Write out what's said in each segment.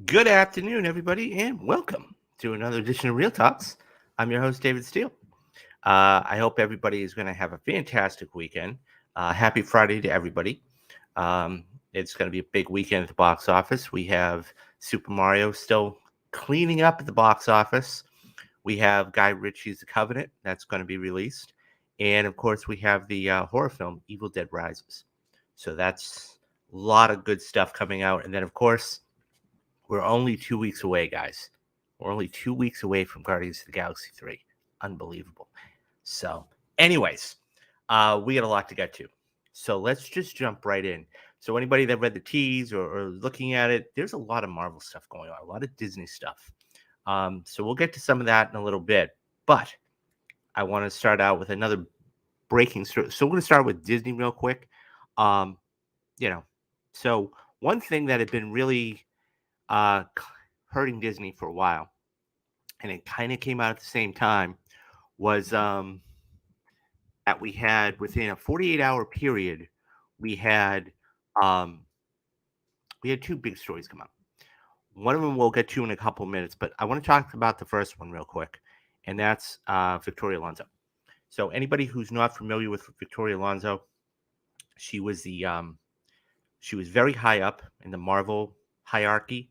Good afternoon, everybody, and welcome to another edition of Real Talks. I'm your host, David Steele. I hope everybody is going to have a fantastic weekend. Happy Friday to everybody. Um, it's going to be a big weekend at the box office. We have Super Mario still cleaning up at the box office. We have Guy Ritchie's The Covenant that's going to be released. And of course, we have the horror film Evil Dead Rises. So that's a lot of good stuff coming out. And then, of course, we're only 2 weeks away, guys. We're only 2 weeks away from Guardians of the Galaxy 3. Unbelievable. So, anyways, we got a lot to get to. So let's just jump right in. So anybody that read the tease or looking at it, there's a lot of Marvel stuff going on, a lot of Disney stuff. So we'll get to some of that in a little bit. But I want to start out with another breaking story. So we're going to start with Disney real quick. Um, you know, so one thing that had been really hurting Disney for a while, and it kind of came out at the same time, was that we had within a 48-hour period, we had um, we had two big stories come out. One of them we'll get to in a couple of minutes, but I want to talk about the first one real quick, and that's Victoria Alonso. So anybody who's not familiar with Victoria Alonso, she was she was very high up in the Marvel hierarchy.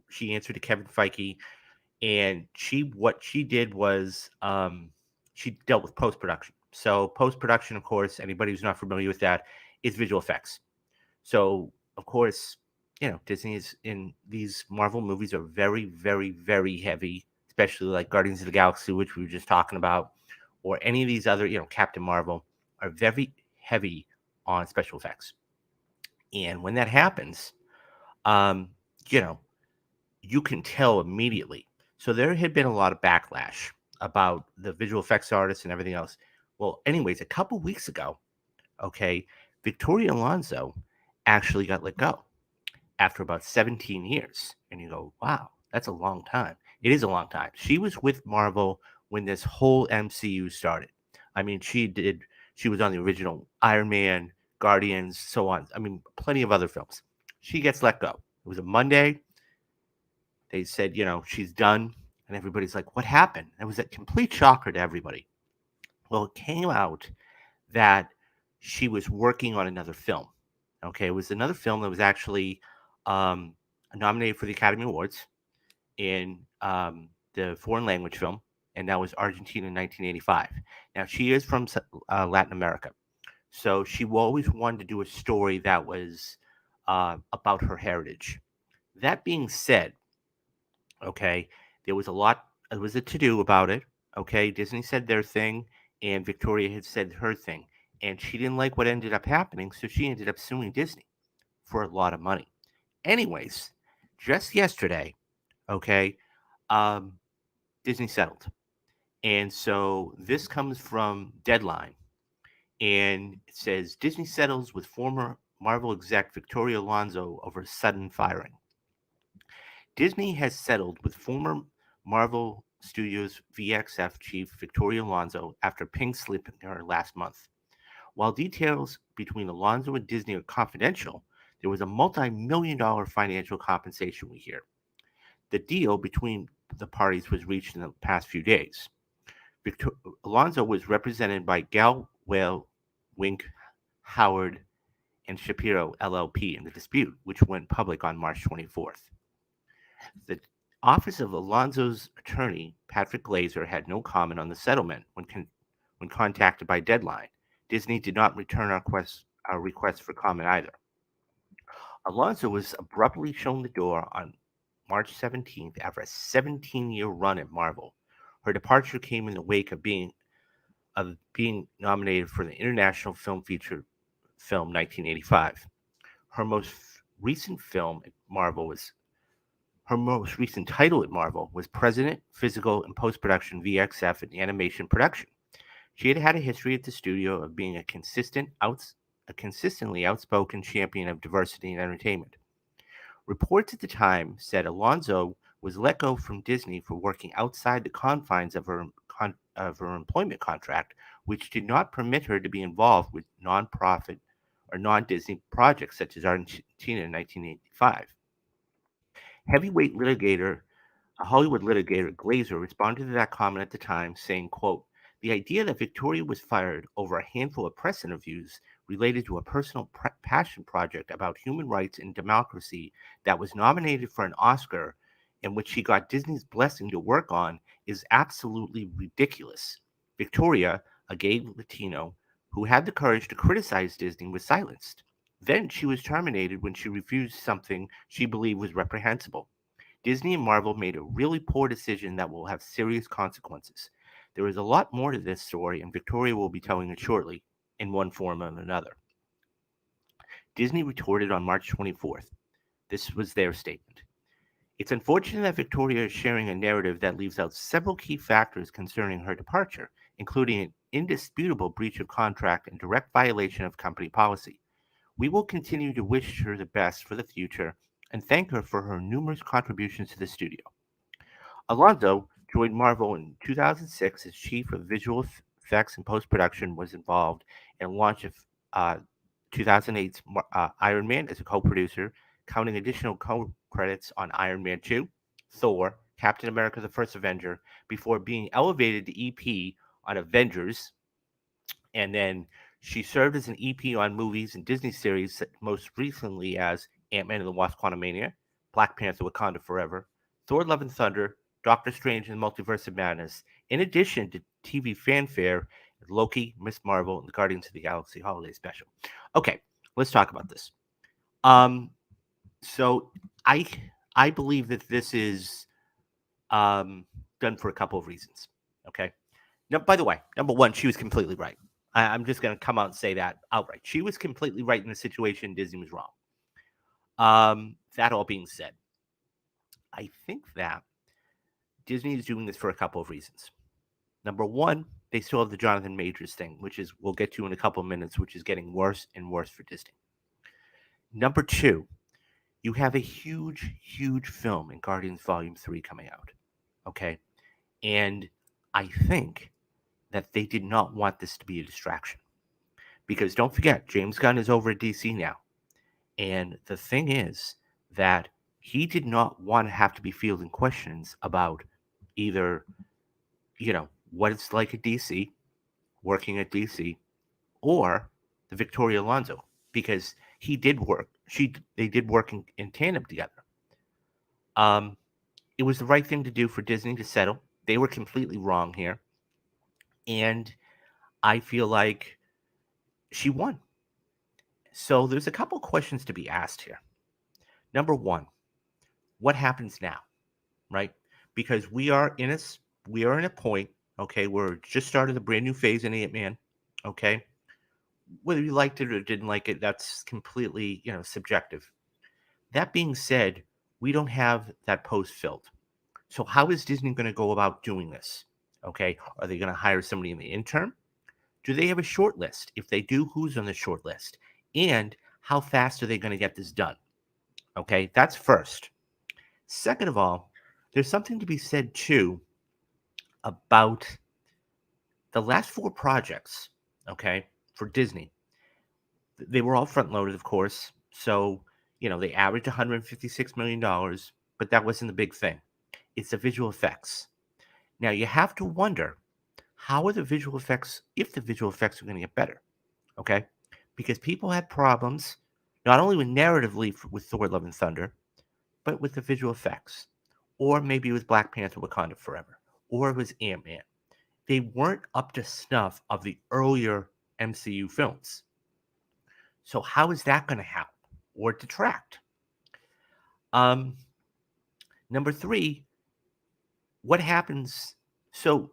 She answered to Kevin Feige, and what she did was she dealt with post production. So post production, of course, anybody who's not familiar with that, is visual effects. So of course, Disney is in these Marvel movies are very, very, very heavy, especially like Guardians of the Galaxy, which we were just talking about, or any of these other, Captain Marvel, are very heavy on special effects. And when that happens, um, you know, you can tell immediately. So there had been a lot of backlash about the visual effects artists and everything else. Well, anyways, a couple weeks ago, okay, Victoria Alonso actually got let go after about 17 years. And you go, wow, that's a long time. It is a long time. She was with Marvel when this whole MCU started. I mean, she was on the original Iron Man, Guardians, so on. I mean, plenty of other films. She gets let go. It was a Monday. They said, she's done. And everybody's like, what happened? It was a complete shocker to everybody. Well, it came out that she was working on another film. Okay. It was another film that was actually um, nominated for the Academy Awards in the foreign language film. And that was Argentina in 1985. Now, she is from Latin America. So she always wanted to do a story that was about her heritage. That being said, okay, there was a lot, it was a to do about it. Okay, Disney said their thing, and Victoria had said her thing. And she didn't like what ended up happening, so she ended up suing Disney for a lot of money. Anyways, just yesterday, okay, um, Disney settled. And so this comes from Deadline, and it says Disney settles with former Marvel exec Victoria Alonso over sudden firing. Disney has settled with former Marvel Studios VXF chief Victoria Alonso after pink slipping her last month. While details between Alonso and Disney are confidential, there was a multi-million-dollar financial compensation we hear. The deal between the parties was reached in the past few days. Alonso was represented by Galwell, Wink, Howard, and Shapiro LLP in the dispute, which went public on March 24th. The office of Alonso's attorney, Patrick Glazer, had no comment on the settlement when contacted by Deadline. Disney did not return our request for comment either. Alonso was abruptly shown the door on March 17th after a 17-year run at Marvel. Her departure came in the wake of being nominated for the International Film Feature Film 1985. Her most recent film at Marvel was Her most recent title at Marvel was President, Physical, and Post Production VXF and Animation Production. She had a history at the studio of being a consistently outspoken champion of diversity in entertainment. Reports at the time said Alonso was let go from Disney for working outside the confines of her employment contract, which did not permit her to be involved with nonprofit or non-Disney projects such as Argentina in 1985. Heavyweight litigator, a Hollywood litigator, Glazer, responded to that comment at the time, saying, quote, "The idea that Victoria was fired over a handful of press interviews related to a personal passion project about human rights and democracy that was nominated for an Oscar and which she got Disney's blessing to work on is absolutely ridiculous." Victoria, a gay Latino who had the courage to criticize Disney, was silenced. Then she was terminated when she refused something she believed was reprehensible. Disney and Marvel made a really poor decision that will have serious consequences. There is a lot more to this story, and Victoria will be telling it shortly, in one form or another. Disney retorted on March 24th. This was their statement. "It's unfortunate that Victoria is sharing a narrative that leaves out several key factors concerning her departure, including an indisputable breach of contract and direct violation of company policy. We will continue to wish her the best for the future and thank her for her numerous contributions to the studio." Alonso joined Marvel in 2006 as chief of visual effects and post production, was involved in the launch of 2008's Iron Man as a co producer, counting additional co credits on Iron Man 2, Thor, Captain America the First Avenger, before being elevated to EP on Avengers. And then she served as an EP on movies and Disney series, most recently as Ant-Man and the Wasp: Quantumania, Black Panther: Wakanda Forever, Thor: Love and Thunder, Doctor Strange and the Multiverse of Madness, in addition to TV fanfare, Loki, Miss Marvel, and the Guardians of the Galaxy Holiday Special. Okay, let's talk about this. So I believe that this is done for a couple of reasons. Okay. Now, by the way, number one, she was completely right. I'm just going to come out and say that outright. She was completely right in the situation. Disney was wrong. That all being said, I think that Disney is doing this for a couple of reasons. Number one, they still have the Jonathan Majors thing, which is we'll get to in a couple of minutes, which is getting worse and worse for Disney. Number two, you have a huge, huge film in Guardians Volume 3 coming out. Okay. And I think that they did not want this to be a distraction. Because don't forget, James Gunn is over at DC now. And the thing is that he did not want to have to be fielding questions about either, what it's like at DC, working at DC, or the Victoria Alonso, because he did work. They did work in tandem together. It was the right thing to do for Disney to settle. They were completely wrong here. And I feel like she won. So there's a couple questions to be asked here. Number one, what happens now, right? Because we are in a point, okay, we're just started a brand new phase in Ant-Man, okay? Whether you liked it or didn't like it, that's completely, subjective. That being said, we don't have that post filled. So how is Disney going to go about doing this? Okay, are they going to hire somebody in the interim? Do they have a short list? If they do, who's on the short list? And how fast are they going to get this done? Okay, that's first. Second of all, there's something to be said too about the last 4 projects, okay, for Disney. They were all front loaded, of course. So, they averaged $156 million, but that wasn't the big thing. It's the visual effects. Now, you have to wonder, how are the visual effects, if the visual effects are going to get better? Okay? Because people had problems, not only with narratively with Thor: Love and Thunder, but with the visual effects. Or maybe it was Black Panther: Wakanda Forever. Or it was Ant-Man. They weren't up to snuff of the earlier MCU films. So how is that going to help or detract? Number 3, what happens? So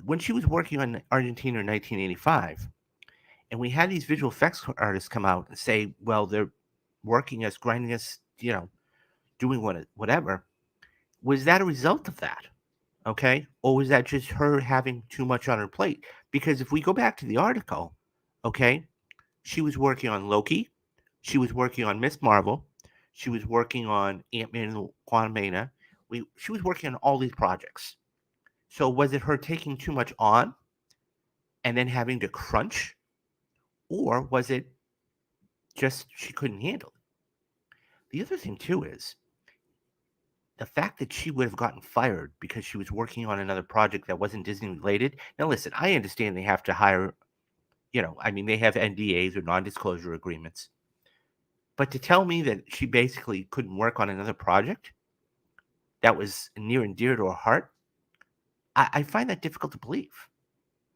when she was working on Argentina in 1985, and we had these visual effects artists come out and say, well, they're working us, grinding us, doing whatever. Was that a result of that? Okay. Or was that just her having too much on her plate? Because if we go back to the article, okay, she was working on Loki. She was working on Miss Marvel. She was working on Ant-Man and Quantumania. She was working on all these projects. So was it her taking too much on and then having to crunch? Or was it just she couldn't handle it? The other thing, too, is the fact that she would have gotten fired because she was working on another project that wasn't Disney related. Now, listen, I understand they have to hire, I mean, they have NDAs or non disclosure agreements. But to tell me that she basically couldn't work on another project that was near and dear to her heart, I find that difficult to believe.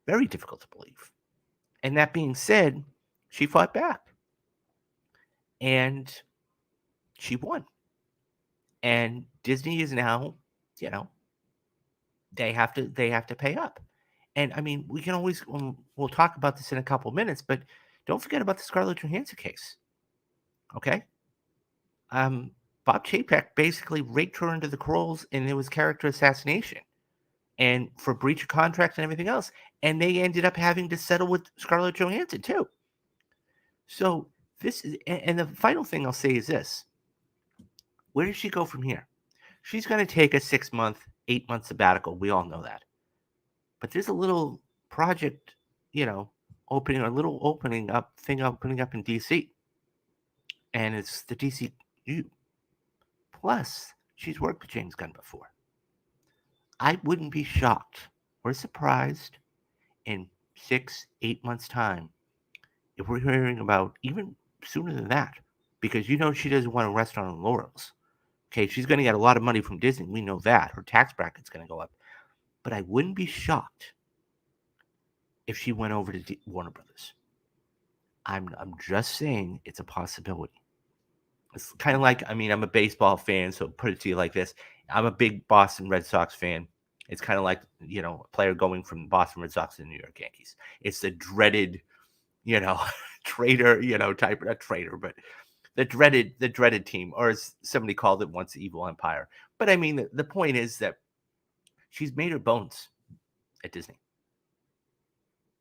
Very difficult to believe. And that being said, she fought back and she won. And Disney is now, you know, they have to pay up. And I mean, we can always we'll talk about this in a couple minutes, but don't forget about the Scarlett Johansson case. Okay? Um Bob Chapek basically raked her into the coals and it was character assassination and for breach of contract and everything else. And they ended up having to settle with Scarlett Johansson too. So this is, and the final thing I'll say is this: where does she go from here? She's going to take a 6 month, 8 month sabbatical. We all know that. But there's a little project, opening a little opening up thing opening up in DC, and it's the DCU. Plus, she's worked with James Gunn before. I wouldn't be shocked or surprised in 6, 8 months' time if we're hearing about even sooner than that, because she doesn't want to rest on her laurels. Okay, she's going to get a lot of money from Disney. We know that. Her tax bracket's going to go up. But I wouldn't be shocked if she went over to Warner Brothers. I'm just saying it's a possibility. It's kind of like, I mean, I'm a baseball fan, so put it to you like this. I'm a big Boston Red Sox fan. It's kind of like, a player going from Boston Red Sox to the New York Yankees. It's the dreaded, traitor, type, not traitor, but the dreaded team, or as somebody called it once, the evil empire. But I mean, the point is that she's made her bones at Disney.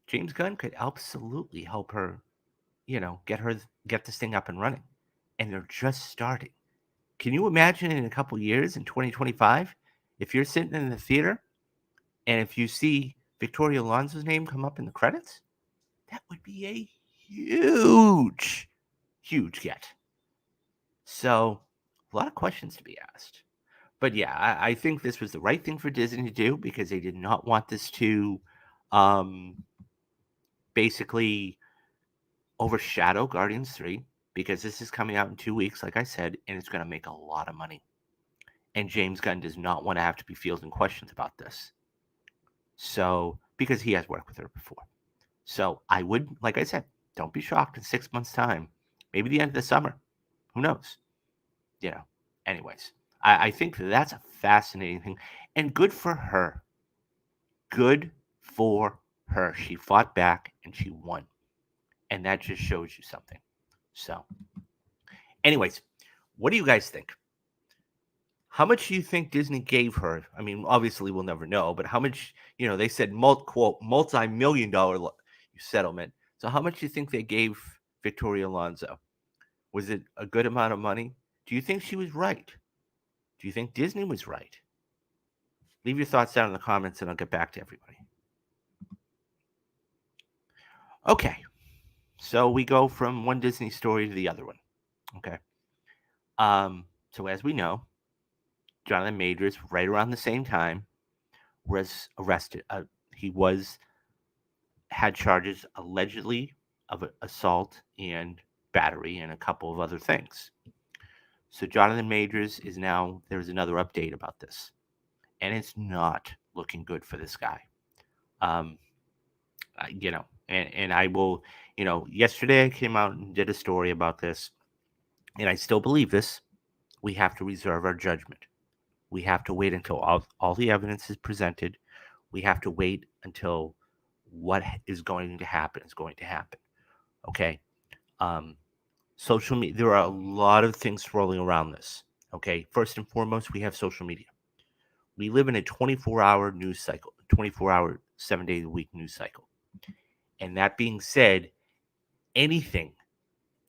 James Gunn could absolutely help her, get this thing up and running. And they're just starting. Can you imagine in a couple years, in 2025, if you're sitting in the theater and if you see Victoria Alonso's name come up in the credits? That would be a huge, huge get. So, a lot of questions to be asked. But yeah, I think this was the right thing for Disney to do because they did not want this to basically overshadow Guardians 3 because this is coming out in 2 weeks, like I said, and it's going to make a lot of money. And James Gunn does not want to have to be fielding questions about this. So, because he has worked with her before. So, I would, like I said, don't be shocked in 6 months' time. Maybe the end of the summer. Who knows? Anyways, I think that's a fascinating thing. And good for her. Good for her. She fought back and she won. And that just shows you something. So, anyways, what do you guys think? How much do you think Disney gave her? I mean, obviously we'll never know, but how much, they said quote multi-million-dollar settlement. So how much do you think they gave Victoria Alonso? Was it a good amount of money? Do you think she was right? Do you think Disney was right? Leave your thoughts down in the comments and I'll get back to everybody. Okay. So we go from one Disney story to the other one. Okay. So as we know, Jonathan Majors, right around the same time, was arrested. He had charges allegedly of assault and battery and a couple of other things. So Jonathan Majors is now, there's another update about this. And it's not looking good for this guy. And I will, yesterday I came out and did a story about this. And I still believe this. We have to reserve our judgment. We have to wait until all the evidence is presented. We have to wait until what is going to happen is going to happen. Okay. Social media, there are a lot of things swirling around this. Okay. First and foremost, we have social media. We live in a 24-hour news cycle, 24-hour, 7-day-a-week news cycle. And that being said, anything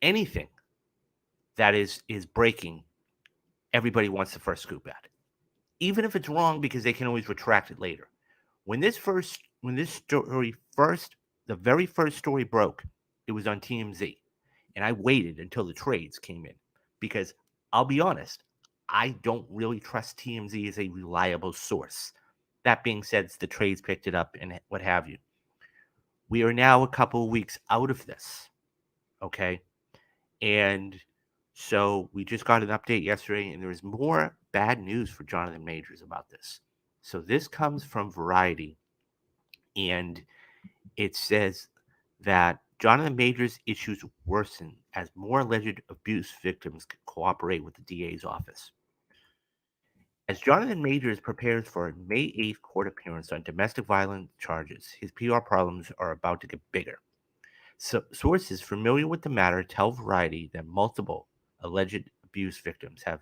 that is breaking, everybody wants the first scoop at it. Even if it's wrong, because they can always retract it later. When this story the very first story broke, it was on TMZ. And I waited until the trades came in because I'll be honest, I don't really trust TMZ as a reliable source. That being said, the trades picked it up and what have you. We are now a couple of weeks out of this, okay? And so we just got an update yesterday, and there is more bad news for Jonathan Majors about this. So this comes from Variety, and it says that Jonathan Majors' issues worsen as more alleged abuse victims cooperate with the DA's office. As Jonathan Majors prepares for a May 8th court appearance on domestic violence charges, his PR problems are about to get bigger. So, sources familiar with the matter tell Variety that multiple alleged abuse victims have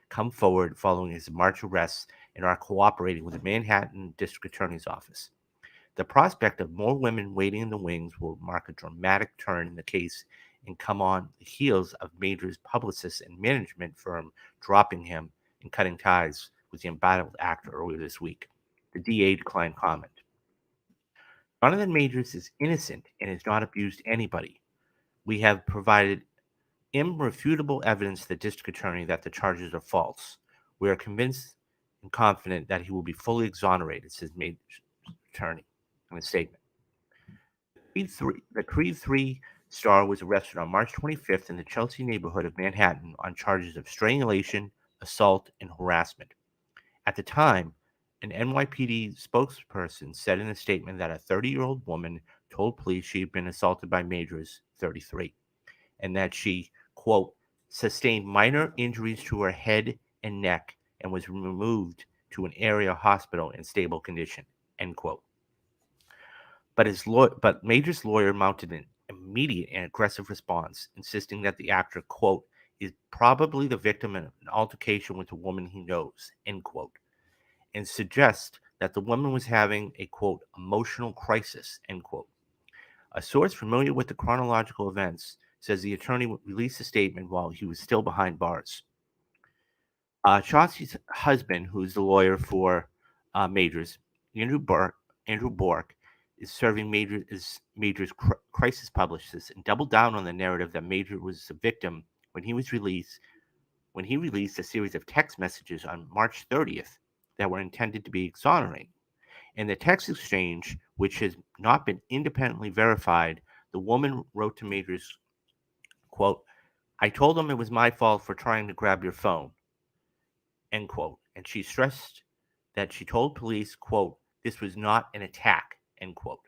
come forward following his March arrests and are cooperating with the Manhattan District Attorney's Office. The prospect of more women waiting in the wings will mark a dramatic turn in the case and come on the heels of Major's publicist and management firm dropping him and cutting ties with the embattled actor earlier this week. The DA declined comment. Jonathan Majors is innocent and has not abused anybody. We have provided irrefutable evidence to the district attorney that the charges are false. We are convinced and confident that he will be fully exonerated, says Major's attorney in a statement. The Creed 3 star was arrested on March 25th in the Chelsea neighborhood of Manhattan on charges of strangulation, assault, and harassment. At the time, an NYPD spokesperson said in a statement that a 30-year-old woman told police she had been assaulted by Majors, 33, and that she, quote, sustained minor injuries to her head and neck and was removed to an area hospital in stable condition, end quote. But Major's lawyer mounted an immediate and aggressive response, insisting that the actor, quote, is probably the victim of an altercation with a woman he knows, end quote, and suggests that the woman was having a, quote, emotional crisis, end quote. A source familiar with the chronological events says the attorney released a statement while he was still behind bars. Chauncey's husband, who's the lawyer for Majors, Andrew Bork, is serving Major's crisis publicist and doubled down on the narrative that Major was a victim when he released a series of text messages on March 30th that were intended to be exonerating. In the text exchange, which has not been independently verified, the woman wrote to Majors, quote, I told him it was my fault for trying to grab your phone, end quote. And she stressed that she told police, quote, this was not an attack, end quote.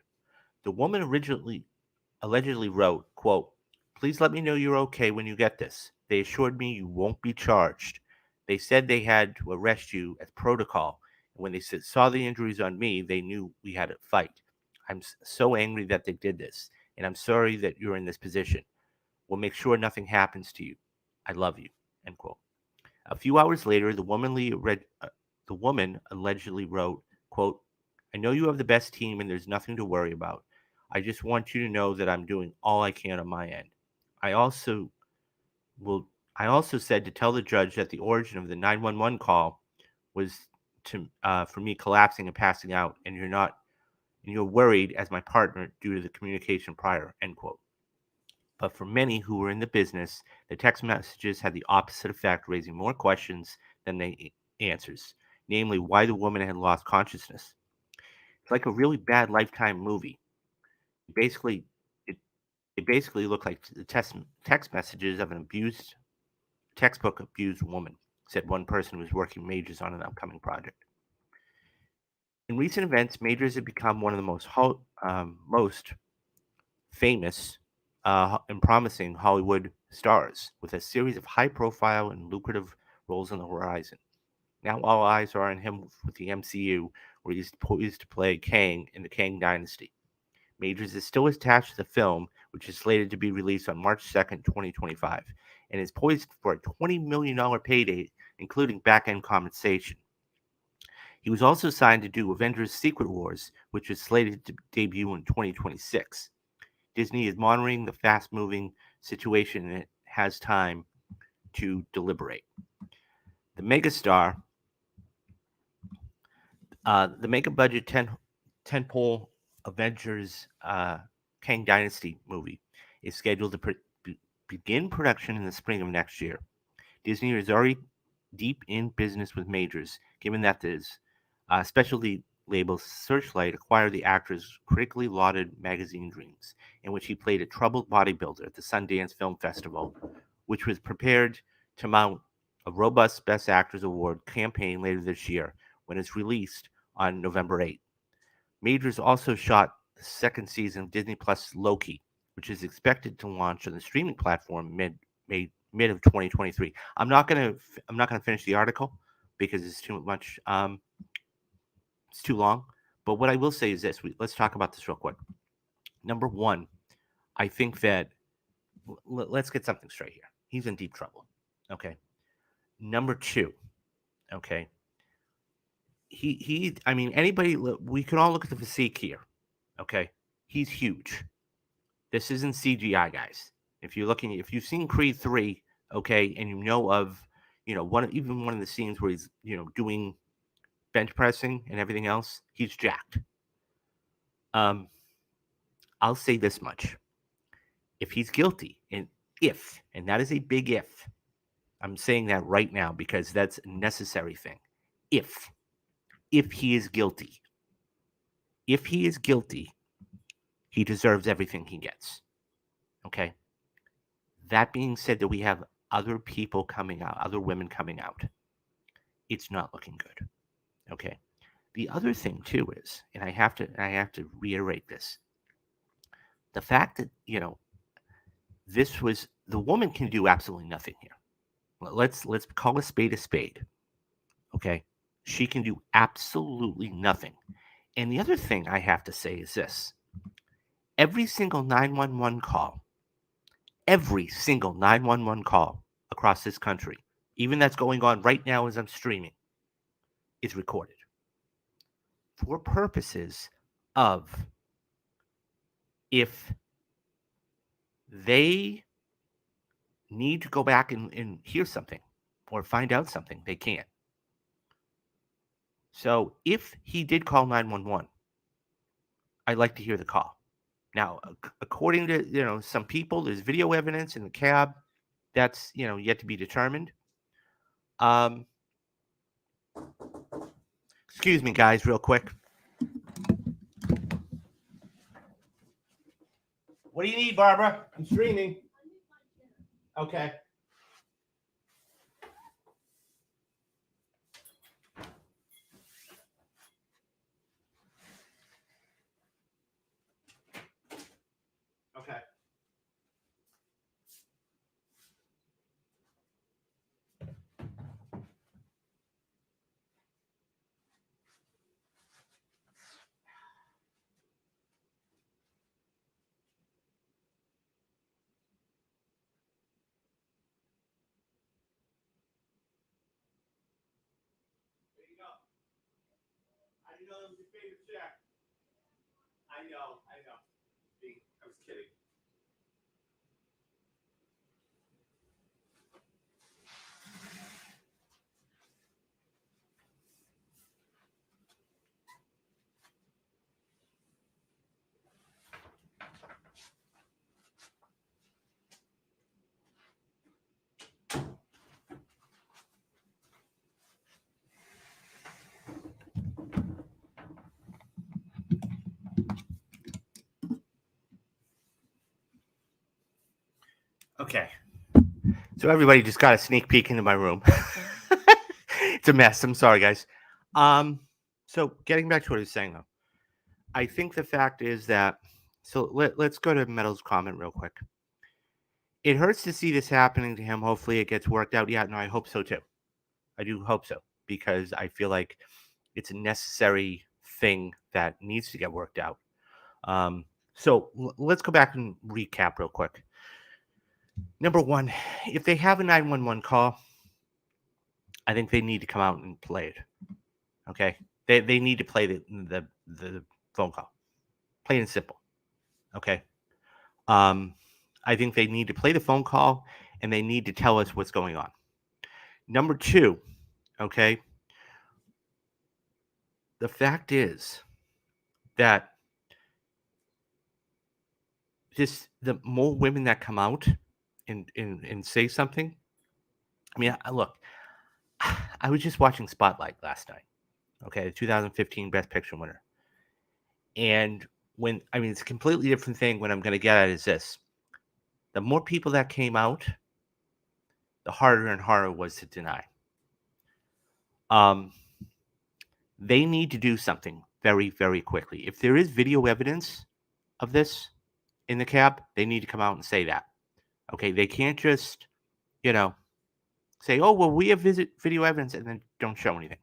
The woman allegedly wrote, quote, please let me know you're okay when you get this. They assured me you won't be charged. They said they had to arrest you as protocol. And when they saw the injuries on me, they knew we had a fight. I'm so angry that they did this, and I'm sorry that you're in this position. We'll make sure nothing happens to you. I love you, end quote. A few hours later, the woman allegedly wrote, quote, I know you have the best team and there's nothing to worry about. I just want you to know that I'm doing all I can on my end. I also will I also said to tell the judge that the origin of the 911 call was for me collapsing and passing out, and you're worried as my partner due to the communication prior, end quote. But for many who were in the business, the text messages had the opposite effect, raising more questions than they answers, namely why the woman had lost consciousness. It's like a really bad Lifetime movie. Basically, it, it basically looked like the text messages of an textbook abused woman, said one person who was working Majors on an upcoming project. In recent events, Majors had become one of the most famous and promising Hollywood stars, with a series of high-profile and lucrative roles on the horizon. Now all eyes are on him with the MCU, where he's poised to play Kang in the Kang Dynasty. Majors is still attached to the film, which is slated to be released on March 2nd, 2025, and is poised for a $20 million payday, including back-end compensation. He was also signed to do Avengers Secret Wars, which is slated to debut in 2026. Disney is monitoring the fast-moving situation and it has time to deliberate. The megastar, the mega-budget tentpole Avengers Kang Dynasty movie is scheduled to begin production in the spring of next year. Disney is already deep in business with majors, given that this specialty label Searchlight acquired the actor's critically lauded magazine Dreams, in which he played a troubled bodybuilder at the Sundance Film Festival, which was prepared to mount a robust Best Actors Award campaign later this year when it's released on November 8th. Majors also shot the second season of Disney Plus Loki, which is expected to launch on the streaming platform mid of 2023. I'm not gonna finish the article because it's too much. It's too long. But what I will say is this: let's talk about this real quick. Number one, I think that let's get something straight here. He's in deep trouble. Okay. Number two, okay. I mean, anybody. We can all look at the physique here. Okay, he's huge. This isn't CGI, guys. If you've seen Creed 3, okay, and you know of, one of the scenes where he's, doing bench pressing and everything else, he's jacked. I'll say this much: if he's guilty, and that is a big if, I'm saying that right now because that's a necessary thing. If he is guilty, he deserves everything he gets. Okay. That being said, that we have other people coming out, other women coming out, it's not looking good. Okay. The other thing too is, and I have to reiterate this: the fact that this was the woman can do absolutely nothing here. Let's call a spade a spade. Okay, she can do absolutely nothing. And the other thing I have to say is this: every single 911 call across this country, even that's going on right now as I'm streaming, is recorded for purposes of if they need to go back and hear something or find out something, they can. So if he did call 911, I'd like to hear the call. Now, according to some people, there's video evidence in the cab that's yet to be determined. Excuse me, guys, real quick. What do you need, Barbara? I'm streaming. Okay. Okay. There you go. I didn't know that was your favorite chair. I know. I was kidding. Okay. So everybody just got a sneak peek into my room. It's a mess. I'm sorry, guys. So getting back to what I was saying, though, I think the fact is that. So let's go to Metal's comment real quick. It hurts to see this happening to him. Hopefully, it gets worked out. Yeah, no, I hope so too. I do hope so because I feel like it's a necessary thing that needs to get worked out. So let's go back and recap real quick. Number one, if they have a 911 call, I think they need to come out and play it. Okay, they need to play the phone call, plain and simple. Okay, I think they need to play the phone call and they need to tell us what's going on. Number two, okay, the fact is that the more women that come out and say something, I mean, look, I was just watching Spotlight last night. Okay, the 2015 Best Picture winner, and it's a completely different thing. What I'm going to get at is this: the more people that came out, the harder and harder it was to deny. Um, they need to do something very, very quickly. If there is video evidence of this in the cab, they need to come out and say that. Okay, they can't just, you know, say, "Oh, well, we have video evidence," and then don't show anything.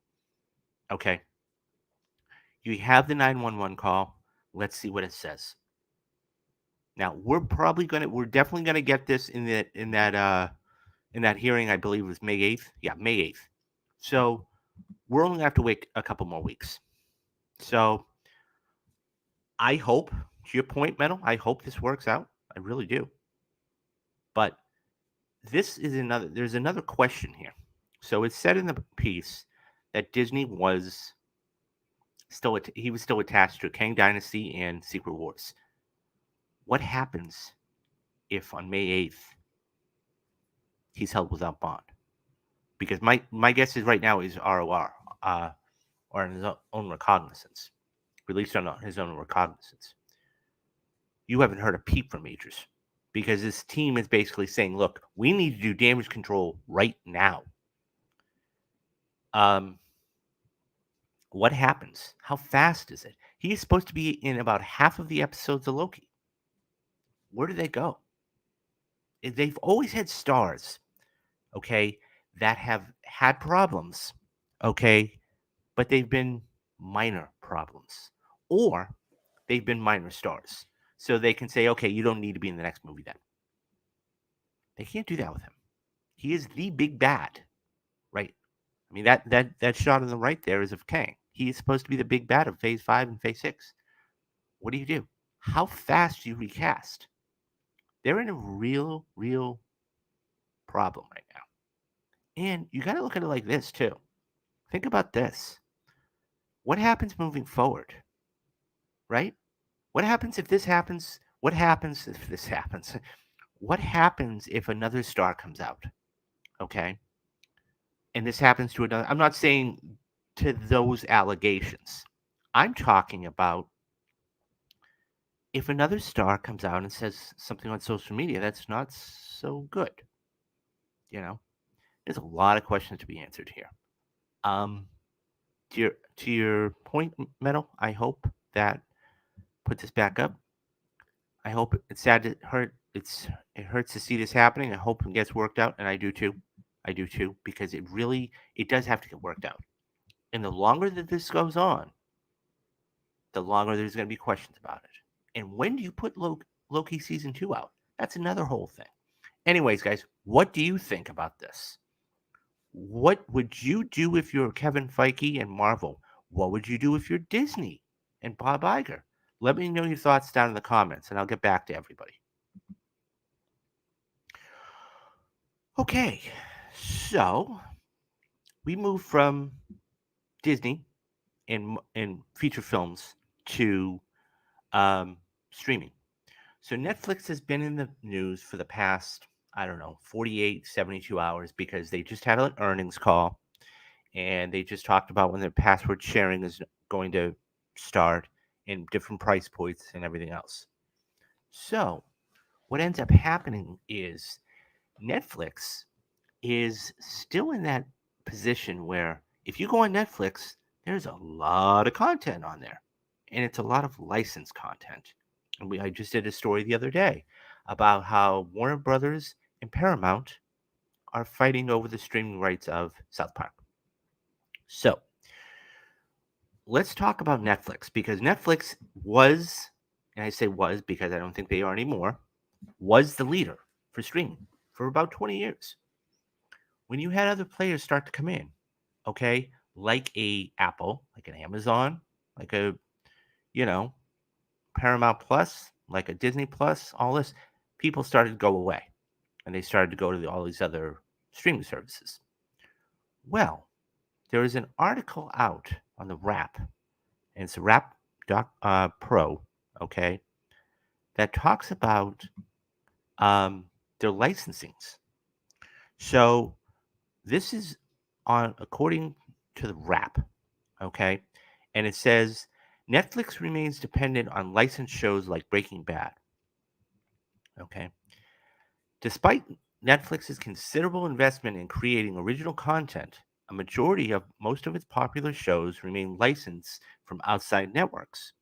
Okay, you have the 911 call. Let's see what it says. Now we're definitely gonna get this in that hearing. I believe it was May 8th. Yeah, May 8th. So we're only gonna have to wait a couple more weeks. So I hope, to your point, Metal, I hope this works out. I really do. But there's another question here. So it's said in the piece that Disney was he was still attached to Kang Dynasty and Secret Wars. What happens if on May 8th he's held without bond? Because my guess is right now is ROR, or in his own recognizance, released on his own recognizance. You haven't heard a peep from Majors because this team is basically saying, look, we need to do damage control right now. What happens? How fast is it? He's supposed to be in about half of the episodes of Loki. Where do they go? They've always had stars, okay, that have had problems, okay, but they've been minor problems, or they've been minor stars. So they can say, okay, you don't need to be in the next movie then. They can't do that with him. He is the big bad, right? I mean, that shot on the right there is of Kang. He is supposed to be the big bad of Phase 5 and Phase 6. What do you do? How fast do you recast? They're in a real problem right now. And you got to look at it like this, too. Think about this. What happens moving forward? Right? What happens if this happens? What happens if this happens? What happens if another star comes out? Okay. And this happens to another. I'm not saying to those allegations. I'm talking about if another star comes out and says something on social media that's not so good. You know, there's a lot of questions to be answered here. To your point, Metal, I hope that put this back up. I hope it's sad to hurt. It hurts to see this happening. I hope it gets worked out, and I do too. I do too, because it does have to get worked out. And the longer that this goes on, the longer there's going to be questions about it. And when do you put Loki season 2 out? That's another whole thing. Anyways, guys, what do you think about this? What would you do if you're Kevin Feige and Marvel? What would you do if you're Disney and Bob Iger? Let me know your thoughts down in the comments, and I'll get back to everybody. Okay, so we move from Disney and feature films to streaming. So Netflix has been in the news for the past, I don't know, 48, 72 hours because they just had an earnings call and they just talked about when their password sharing is going to start and different price points and everything else. So what ends up happening is Netflix is still in that position where if you go on Netflix, there's a lot of content on there, and it's a lot of licensed content. And I just did a story the other day about how Warner Brothers and Paramount are fighting over the streaming rights of South Park. So let's talk about Netflix, because Netflix was, and I say was because I don't think they are anymore, was the leader for streaming for about 20 years. When you had other players start to come in, okay, like a Apple, like an Amazon, like a, Paramount Plus, like a Disney Plus, all this, people started to go away and they started to go to all these other streaming services. Well, there is an article out on the Wrap, and it's a Wrap.pro, okay, that talks about their licensings. So This is on according to the Wrap, okay? And it says Netflix remains dependent on licensed shows like Breaking Bad, okay? Despite Netflix's considerable investment in creating original content, a majority of most of its popular shows remain licensed from outside networks.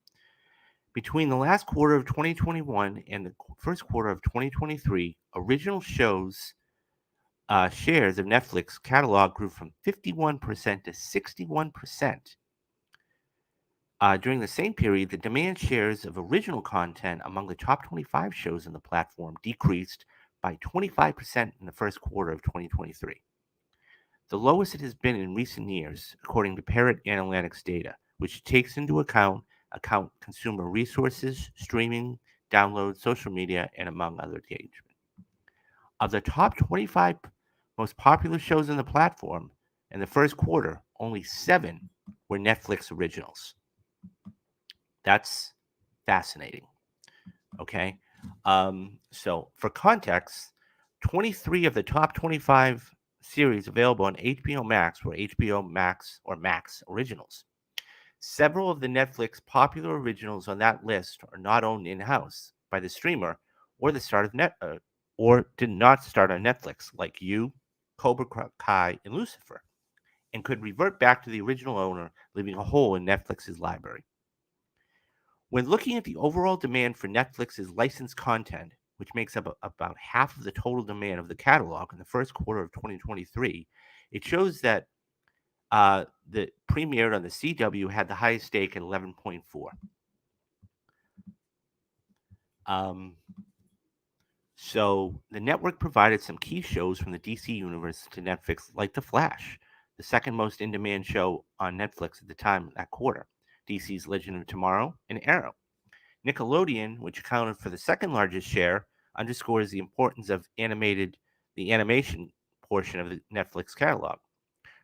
Between the last quarter of 2021 and the first quarter of 2023, original shows shares of Netflix catalog grew from 51% to 61%. During the same period, the demand shares of original content among the top 25 shows on the platform decreased by 25% in the first quarter of 2023, the lowest it has been in recent years, according to Parrot Analytics data, which takes into account consumer resources, streaming, downloads, social media, and among other engagement. Of the top 25 most popular shows on the platform in the first quarter, only 7 were Netflix originals. That's fascinating. Okay. So, for context, 23 of the top 25 series available on HBO Max were HBO Max or Max originals. Several of the Netflix popular originals on that list are not owned in-house by the streamer or the start of or did not start on Netflix, like You, Cobra Kai, and Lucifer, and could revert back to the original owner, leaving a hole in Netflix's library. When looking at the overall demand for Netflix's licensed content, which makes up about half of the total demand of the catalog in the first quarter of 2023, it shows that the premiered on the CW had the highest stake at 11.4. So the network provided some key shows from the DC universe to Netflix, like The Flash, the second most in-demand show on Netflix at the time that quarter, DC's Legend of Tomorrow, and Arrow. Nickelodeon, which accounted for the second largest share, underscores the importance of the animation portion of the Netflix catalog.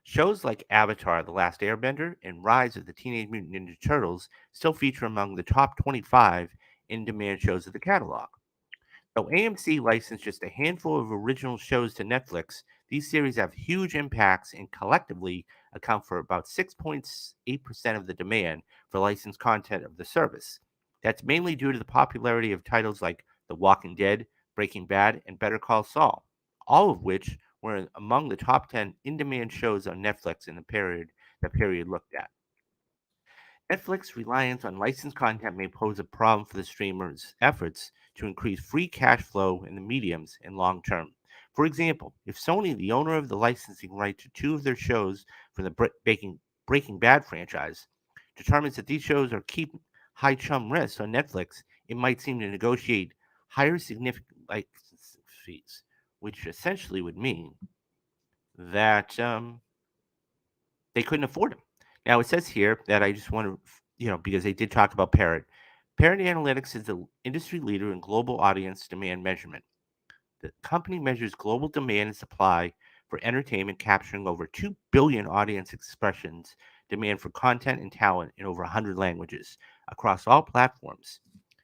Shows like Avatar: The Last Airbender and Rise of the Teenage Mutant Ninja Turtles still feature among the top 25 in-demand shows of the catalog. Though AMC licensed just a handful of original shows to Netflix, these series have huge impacts and collectively account for about 6.8% of the demand for licensed content of the service. That's mainly due to the popularity of titles like The Walking Dead, Breaking Bad, and Better Call Saul, all of which were among the top 10 in-demand shows on Netflix in the period looked at. Netflix reliance on licensed content may pose a problem for the streamer's efforts to increase free cash flow in the mediums and long term. For example, if Sony, the owner of the licensing right to 2 of their shows from the Breaking Bad franchise, determines that these shows are keep high chum risks on Netflix, it might seem to negotiate higher significant license fees, which essentially would mean that they couldn't afford them. Now it says here that I just want to, because they did talk about Parrot. Parrot Analytics is the industry leader in global audience demand measurement. The company measures global demand and supply for entertainment, capturing over 2 billion audience expressions, demand for content and talent in over 100 languages across all platforms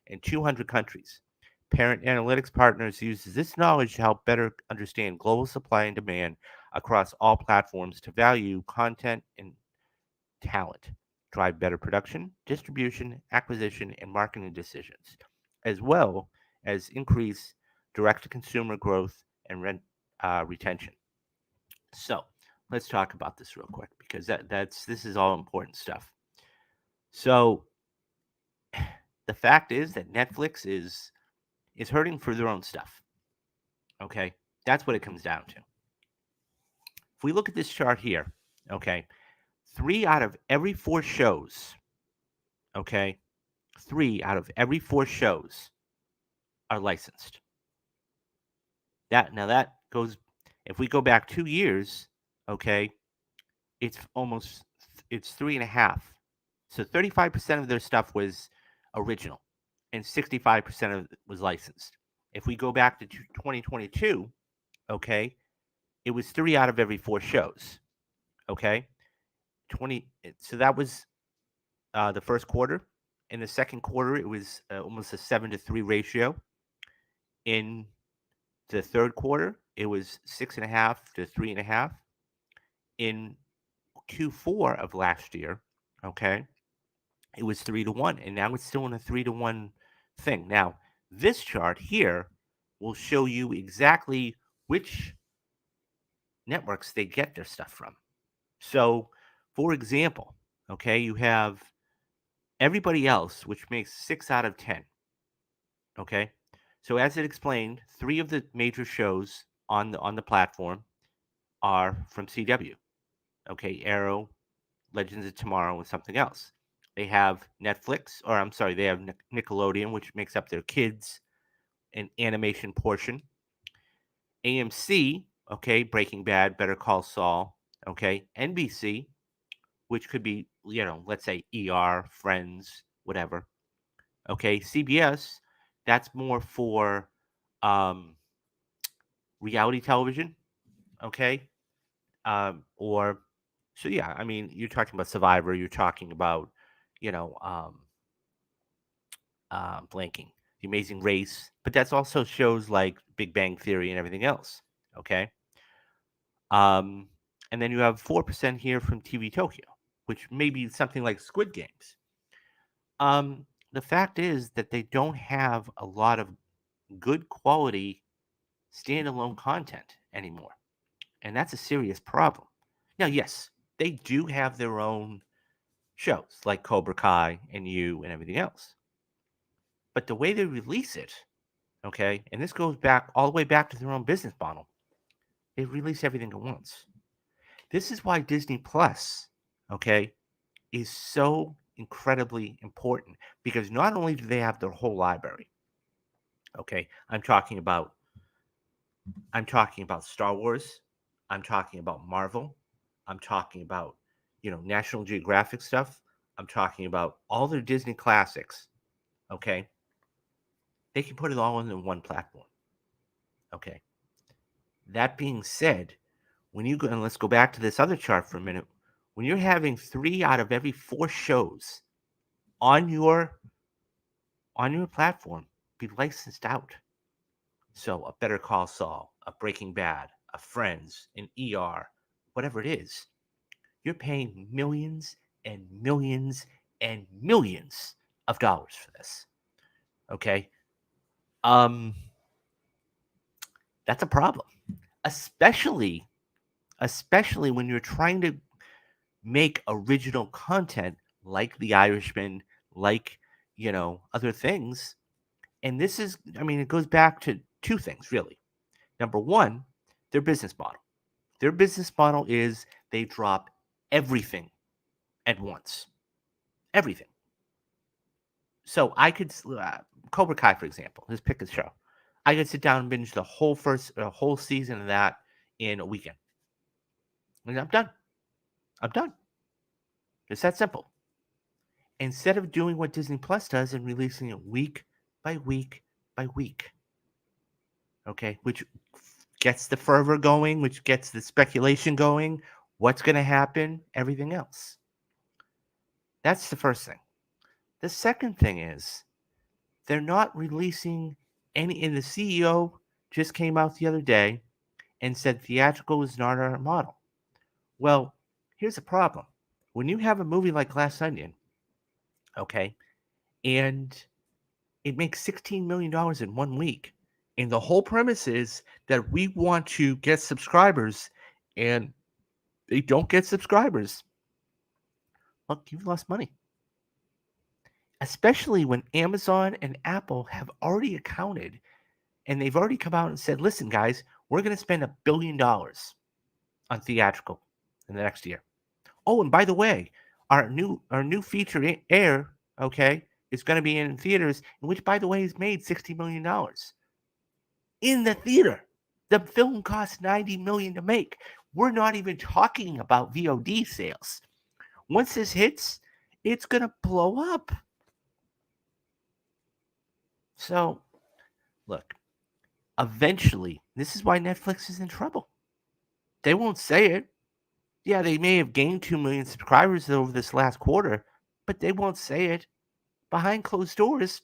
in 200 countries. Parent Analytics Partners uses this knowledge to help better understand global supply and demand across all platforms to value content and talent, drive better production, distribution, acquisition, and marketing decisions, as well as increase direct to consumer growth and retention. So let's talk about this real quick because this is all important stuff. So the fact is that Netflix is hurting for their own stuff. Okay, that's what it comes down to. If we look at this chart here, okay, 3 out of every 4 shows, okay, 3 out of every 4 shows are licensed. That goes, if we go back 2 years, okay, it's 3.5. So 35% of their stuff was original and 65% of it was licensed. If we go back to 2022, okay, it was 3 out of every 4 shows. Okay, so that was the first quarter. In the second quarter, it was almost a 7-3 ratio. In the third quarter, it was 6.5 to 3.5. In Q4 of last year, okay, it was 3-1, and now it's still in a 3-1 thing. Now, this chart here will show you exactly which networks they get their stuff from. So, for example, okay, you have everybody else, which makes 6 out of 10. Okay, so as it explained, 3 of the major shows on the platform are from CW. Okay, Arrow, Legends of Tomorrow, and something else. They have Netflix, or I'm sorry, they have Nickelodeon, which makes up their kids and animation portion. AMC, okay, Breaking Bad, Better Call Saul, okay. NBC, which could be, let's say ER, Friends, whatever. Okay, CBS, that's more for um, reality television, okay? Or so yeah, I mean, you're talking about Survivor, you're talking about, you know, blanking, The Amazing Race, but that's also shows like Big Bang Theory and everything else, okay? Um, and then you have 4% here from TV Tokyo, which may be something like Squid Games. The fact is that they don't have a lot of good quality standalone content anymore. And that's a serious problem. Now, yes, they do have their own shows like Cobra Kai and You and everything else. But the way they release it, okay, and this goes back all the way back to their own business model, they release everything at once. This is why Disney Plus, okay, is so incredibly important because not only do they have their whole library, okay, I'm talking about Star Wars. I'm talking about Marvel. I'm talking about, National Geographic stuff. I'm talking about all their Disney classics. Okay. They can put it all into one platform. Okay. That being said, when you go, and let's go back to this other chart for a minute. When you're having 3 out of every 4 shows on your platform be licensed out. So a Better Call Saul, a Breaking Bad, a Friends, an ER, whatever it is, you're paying millions and millions and millions of dollars for this. Okay. Um, that's a problem. Especially especially when you're trying to make original content like The Irishman, like, other things. And this is, I mean, it goes back to 2 things really. Number one, their business model. Their business model is they drop everything at once. Everything. So I could Cobra Kai, for example. Let's pick a show. I could sit down and binge the whole season of that in a weekend, and I'm done. I'm done. It's that simple. Instead of doing what Disney Plus does and releasing it week by week by week, okay, which gets the fervor going, which gets the speculation going, what's going to happen, everything else. That's the first thing. The second thing is they're not releasing any, and the CEO just came out the other day and said theatrical is not our model. Well, here's the problem. When you have a movie like Glass Onion, okay, and it makes $16 million in 1 week, and the whole premise is that we want to get subscribers and they don't get subscribers, look, you've lost money. Especially when Amazon and Apple have already accounted and they've already come out and said, listen, guys, we're going to spend $1 billion on theatrical in the next year. Oh, and by the way, our new feature Air, okay, is going to be in theaters, which by the way has made $60 million in the theater. The film cost $90 million to make. We're not even talking about VOD sales. Once this hits, it's going to blow up. So, look, eventually, this is why Netflix is in trouble. They won't say it. Yeah, they may have gained 2 million subscribers over this last quarter, but they won't say it. Behind closed doors,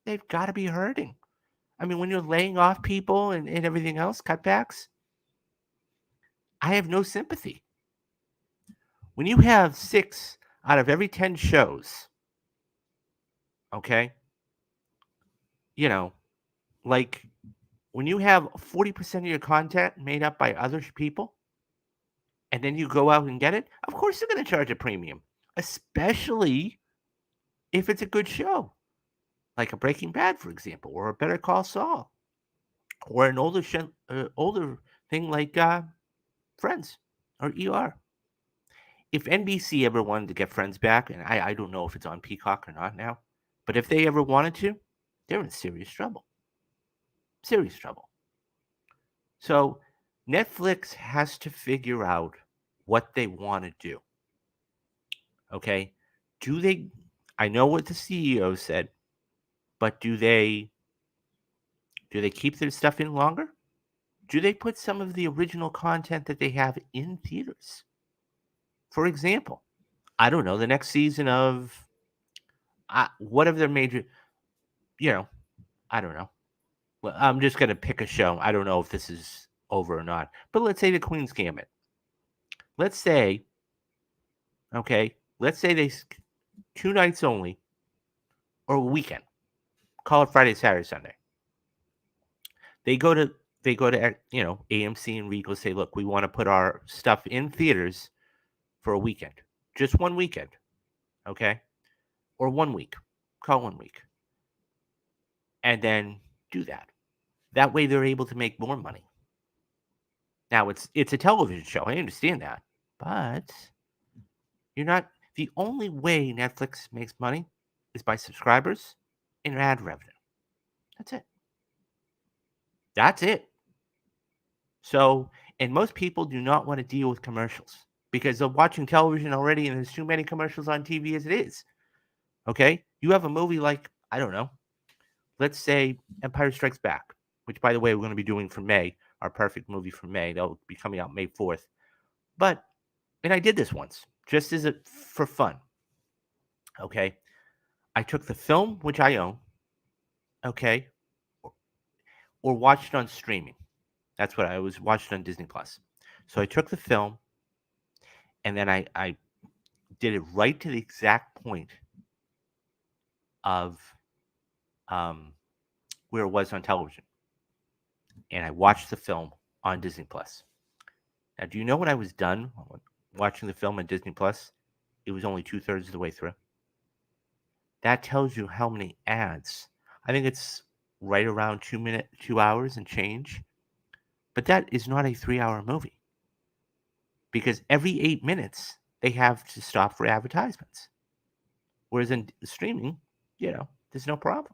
they've got to be hurting. I mean, when you're laying off people and everything else, cutbacks, I have no sympathy. when you have 6 out of every 10 shows, okay, you know, like when you have 40% of your content made up by other people, and then you go out and get it, of course they're going to charge a premium, especially if it's a good show, like a Breaking Bad, for example, or a Better Call Saul, or an older thing like Friends or ER. If NBC ever wanted to get Friends back, and I don't know if it's on Peacock or not now, but if they ever wanted to, they're in serious trouble. Serious trouble. So Netflix has to figure out what they want to do. Okay? Do they I know what the CEO said, but do they keep their stuff in longer? Do they put some of the original content that they have in theaters? For example, I don't know, the next season of whatever their major, you know, I don't know. Well, I'm just going to pick a show. I don't know if this is over or not, but let's say the Queen's Gambit. Let's say, okay, let's say 2 nights only or a weekend. Call it Friday, Saturday, Sunday. They go to AMC and Regal, say, look, we want to put our stuff in theaters for a weekend, just one weekend, okay, or 1 week. Call 1 week, and then do that. That way, they're able to make more money. Now, it's a television show. I understand that, but you're not. The only way Netflix makes money is by subscribers and ad revenue. That's it. That's it. So, and most people do not want to deal with commercials because they're watching television already and there's too many commercials on TV as it is. Okay? You have a movie like, I don't know, let's say Empire Strikes Back, which, by the way, we're going to be doing for May, our perfect movie for May. That'll be coming out May 4th. But, and I did this once, just as for fun. Okay? I took the film, which I own, okay, or watched on streaming. That's what I was watched on Disney Plus. So I took the film and then I did it right to the exact point of where it was on television. And I watched the film on Disney Plus. Now, do you know when I was done watching the film on Disney Plus? It was only 2/3 of the way through. That tells you how many ads. I think it's right around 2 hours and change. But that is not a 3-hour movie because every 8 minutes they have to stop for advertisements. Whereas in streaming, there's no problem.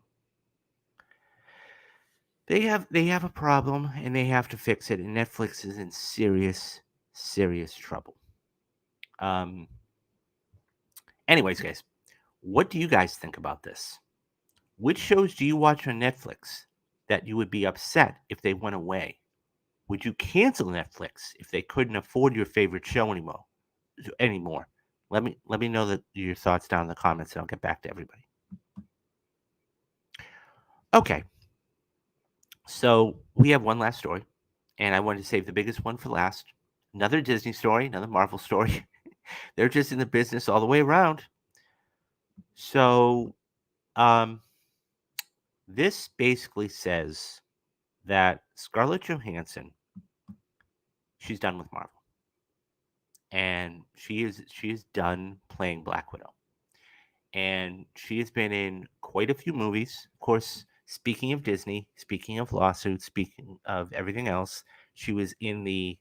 They have a problem and they have to fix it, and Netflix is in serious trouble. Anyways, guys, what do you guys think about this? Which shows do you watch on Netflix that you would be upset if they went away? Would you cancel Netflix if they couldn't afford your favorite show anymore? Let me know your thoughts down in the comments, and I'll get back to everybody. Okay. So we have one last story, and I wanted to save the biggest one for last. Another Disney story, another Marvel story. They're just in the business all the way around. So, this basically says that Scarlett Johansson, she's done with Marvel, and she is done playing Black Widow, and she has been in quite a few movies. Of course, speaking of Disney, speaking of lawsuits, speaking of everything else, she was in the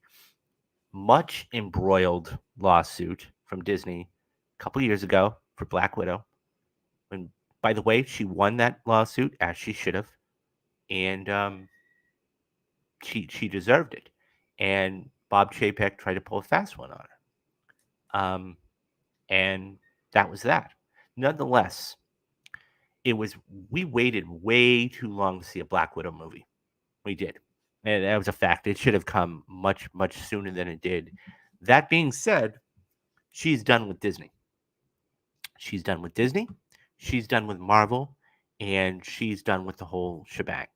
much embroiled lawsuit from Disney a couple years ago for Black Widow. And by the way, she won that lawsuit as she should have, and she deserved it. And Bob Chapek tried to pull a fast one on her, and that was that. Nonetheless, we waited way too long to see a Black Widow movie. We did. And that was a fact. It should have come much, much sooner than it did. That being said, she's done with Disney. She's done with Disney. She's done with Marvel. And she's done with the whole shebang.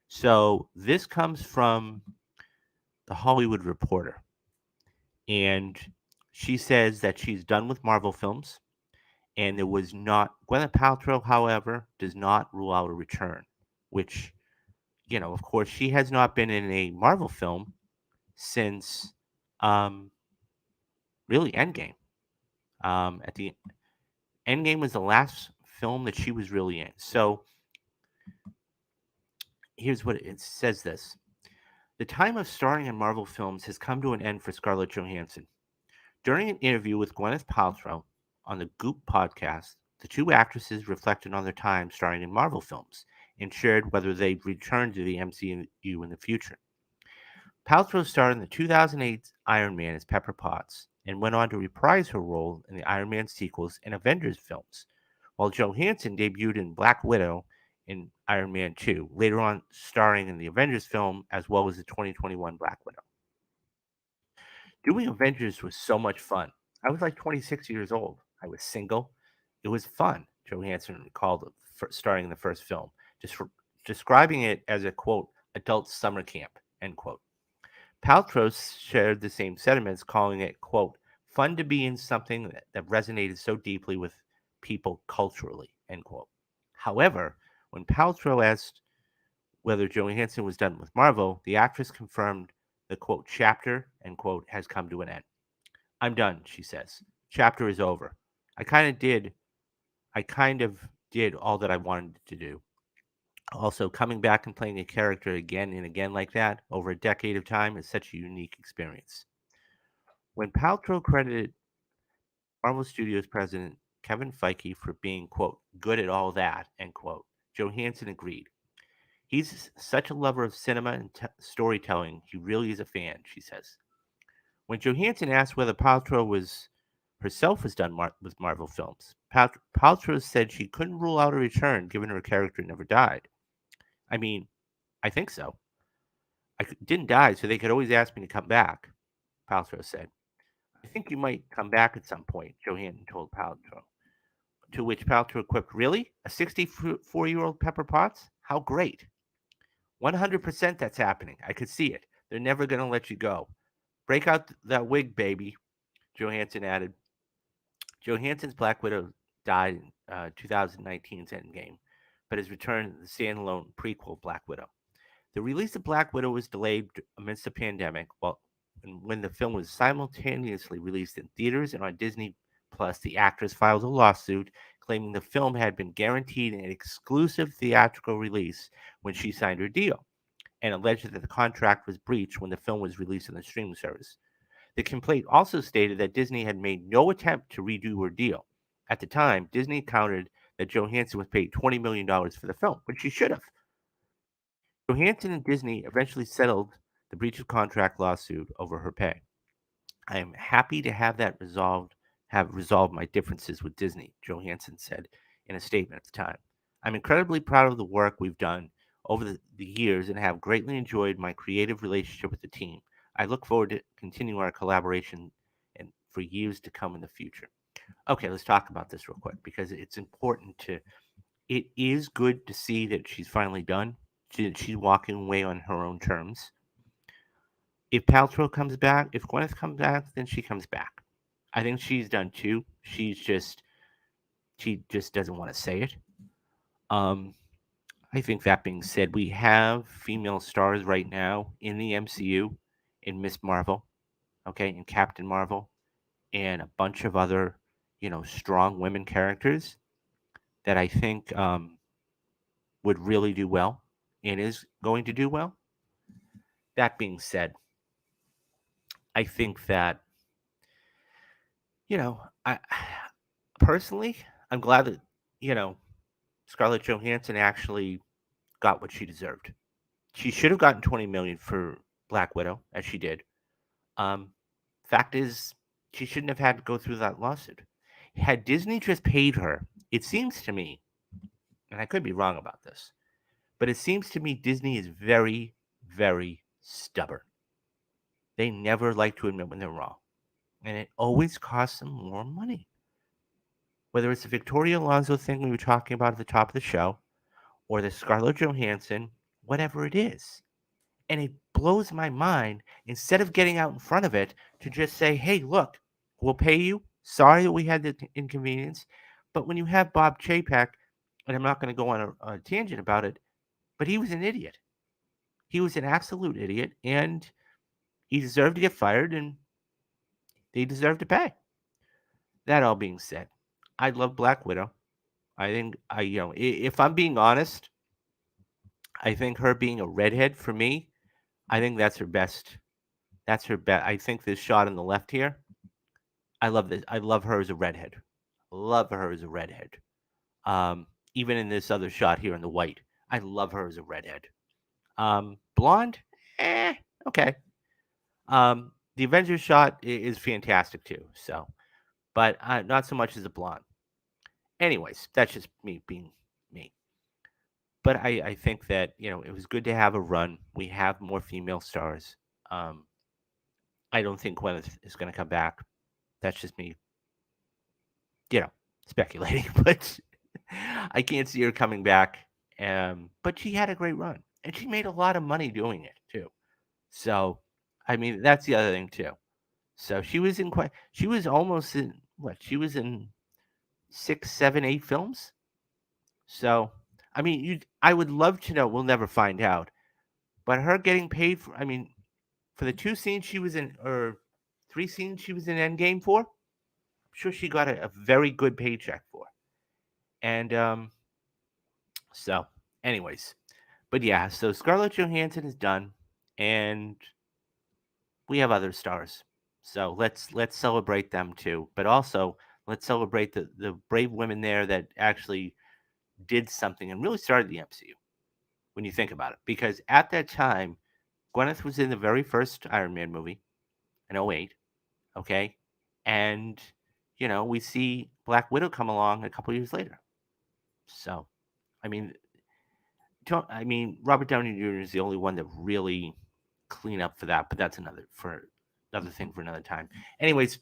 So this comes from the Hollywood Reporter. And She says that she's done with Marvel films, and there was not Gwyneth Paltrow, however, does not rule out a return, which, of course, she has not been in a Marvel film since um, really Endgame. At the Endgame was the last film that she was really in. So here's what it says: this. The time of starring in Marvel films has come to an end for Scarlett Johansson. During an interview with Gwyneth Paltrow on the Goop podcast, the two actresses reflected on their time starring in Marvel films and shared whether they'd return to the MCU in the future. Paltrow starred in the 2008 Iron Man as Pepper Potts and went on to reprise her role in the Iron Man sequels and Avengers films, while Johansson debuted in Black Widow in Iron Man 2, later on starring in the Avengers film as well as the 2021 Black Widow. Doing Avengers was so much fun. I was like 26 years old. I was single. It was fun, Johansson recalled starring in the first film, describing it as a, quote, adult summer camp, end quote. Paltrow shared the same sentiments, calling it, quote, fun to be in something that resonated so deeply with people culturally, end quote. However, when Paltrow asked whether Johansson was done with Marvel, the actress confirmed the, quote, chapter, end quote, has come to an end. I'm done, she says. Chapter is over. I kind of did all that I wanted to do. Also, coming back and playing a character again and again like that over a decade of time is such a unique experience. When Paltrow credited Marvel Studios president Kevin Feige for being, quote, good at all that, end quote, Johansson agreed. He's such a lover of cinema and storytelling, he really is a fan, she says. When Johansson asked whether Paltrow herself was done with Marvel films, Paltrow said she couldn't rule out a return given her character never died. I mean, I think so. Didn't die, so they could always ask me to come back, Paltrow said. I think you might come back at some point, Johansson told Paltrow. To which Paltrow quipped, really? A 64-year-old Pepper Potts? How great. 100% that's happening. I could see it. They're never going to let you go. Break out that wig, baby, Johansson added. Johansson's Black Widow died in 2019's Endgame, but has returned in the standalone prequel Black Widow. The release of Black Widow was delayed amidst the pandemic, when the film was simultaneously released in theaters and on Disney Plus. The actress filed a lawsuit claiming the film had been guaranteed an exclusive theatrical release when she signed her deal, and alleged that the contract was breached when the film was released on the streaming service. The complaint also stated that Disney had made no attempt to redo her deal. At the time, Disney countered that Johansson was paid $20 million for the film, which she should have. Johansson and Disney eventually settled the breach of contract lawsuit over her pay. I am happy to have resolved my differences with Disney, Johansson said in a statement at the time. I'm incredibly proud of the work we've done over the years and have greatly enjoyed my creative relationship with the team. I look forward to continuing our collaboration and for years to come in the future. Okay, let's talk about this real quick because it's important it is good to see that she's finally done. She's walking away on her own terms. If Paltrow comes back, if Gwyneth comes back, then she comes back. I think she's done too. She just doesn't want to say it. I think that being said, we have female stars right now in the MCU, in Miss Marvel, okay, in Captain Marvel, and a bunch of other, strong women characters that I think would really do well and is going to do well. That being said, I think that, I personally, I'm glad that, Scarlett Johansson actually got what she deserved. She should have gotten 20 million for Black Widow, as she did. Fact is, she shouldn't have had to go through that lawsuit. Had Disney just paid her, it seems to me, and I could be wrong about this, but it seems to me Disney is very, very stubborn. They never like to admit when they're wrong, and it always costs them more money. Whether it's the Victoria Alonso thing we were talking about at the top of the show, or the Scarlett Johansson, whatever it is. And it blows my mind, instead of getting out in front of it, to just say, hey, look, We'll pay you. Sorry that we had the inconvenience. But when you have Bob Chapek, and I'm not going to go on a tangent about it, but he was an idiot. He was an absolute idiot, and he deserved to get fired, and they deserve to pay. That all being said, I love Black Widow. I think if I'm being honest, I think her being a redhead for me, I think that's her best. That's her best. I think this shot on the left here, I love this. I love her as a redhead. Love her as a redhead. Even in this other shot here in the white, I love her as a redhead. Blonde, okay. The Avengers shot is fantastic too. So, but not so much as a blonde. Anyways, that's just me being me. But I think that it was good to have a run. We have more female stars. Um, I don't think Gwyneth is going to come back. That's just me, speculating. But I can't see her coming back. But she had a great run, and she made a lot of money doing it too. So, I mean, that's the other thing too. So she was in quite. She was almost in what? She was in 6, 7, 8 films. So, I mean, I would love to know. We'll never find out. But her getting paid for, I mean, for the 2 scenes she was in, or 3 scenes she was in Endgame for, I'm sure she got a very good paycheck for. And so, anyways, but yeah, so Scarlett Johansson is done, and we have other stars. So let's celebrate them too. But also let's celebrate the brave women there that actually did something and really started the MCU. When you think about it, because at that time, Gwyneth was in the very first Iron Man movie in '08. Okay, and we see Black Widow come along a couple years later. So, I mean, Robert Downey Jr. is the only one that really clean up for that, but that's another thing for another time. Anyways,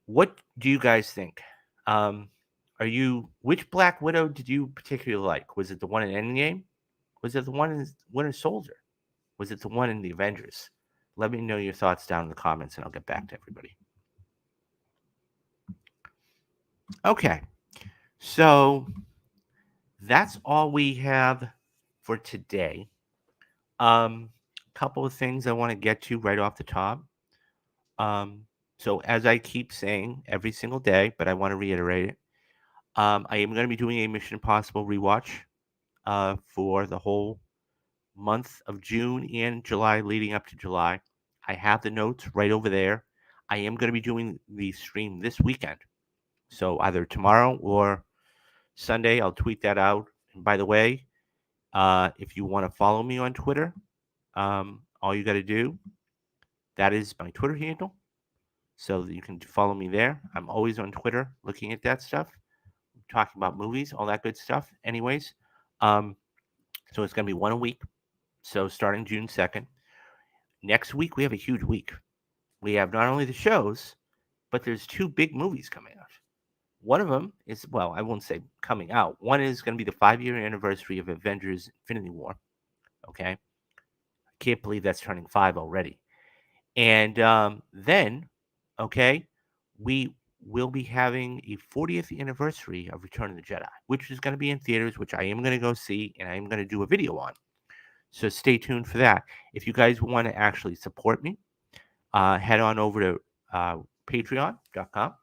what do you guys think? Which Black Widow did you particularly like? Was it the one in Endgame? Was it the one in Winter Soldier? Was it the one in the Avengers? Let me know your thoughts down in the comments, and I'll get back to everybody. Okay, so that's all we have for today. Couple of things I want to get to right off the top. So as I keep saying every single day, but I want to reiterate it, I am going to be doing a Mission Impossible rewatch for the whole month of June and July leading up to July. I have the notes right over there. I am going to be doing the stream this weekend. So either tomorrow or Sunday, I'll tweet that out. And by the way, if you want to follow me on Twitter, all you got to do, that is my Twitter handle. So that you can follow me there. I'm always on Twitter looking at that stuff, talking about movies, all that good stuff. Anyways, so it's going to be one a week. So starting June 2nd. Next week, we have a huge week. We have not only the shows, but there's 2 big movies coming out. One of them is, well, I won't say coming out. One is going to be the 5-year anniversary of Avengers Infinity War. Okay. I can't believe that's turning 5 already. And then, okay, we will be having a 40th anniversary of Return of the Jedi, which is going to be in theaters, which I am going to go see, and I am going to do a video on. So stay tuned for that. If you guys want to actually support me, head on over to patreon.com.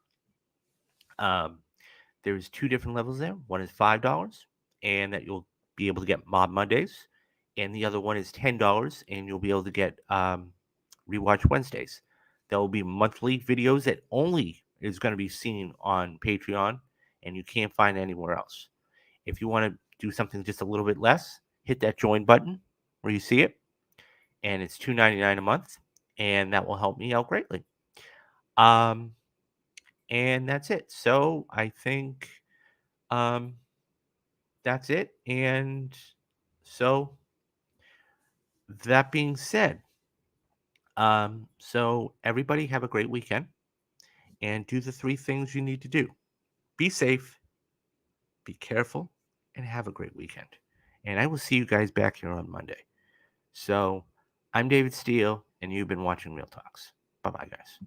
There's 2 different levels there. One is $5, and that you'll be able to get Mob Mondays, and the other one is $10, and you'll be able to get Rewatch Wednesdays. There will be monthly videos that only is going to be seen on Patreon, and you can't find anywhere else. If you want to do something just a little bit less, hit that join button where you see it, and it's $2.99 a month, and that will help me out greatly. And that's it. So I think that's it. And so that being said, so everybody have a great weekend and do the 3 things you need to do. Be safe, be careful, and have a great weekend. And I will see you guys back here on Monday. So I'm David Steele, and you've been watching Real Talks. Bye-bye, guys.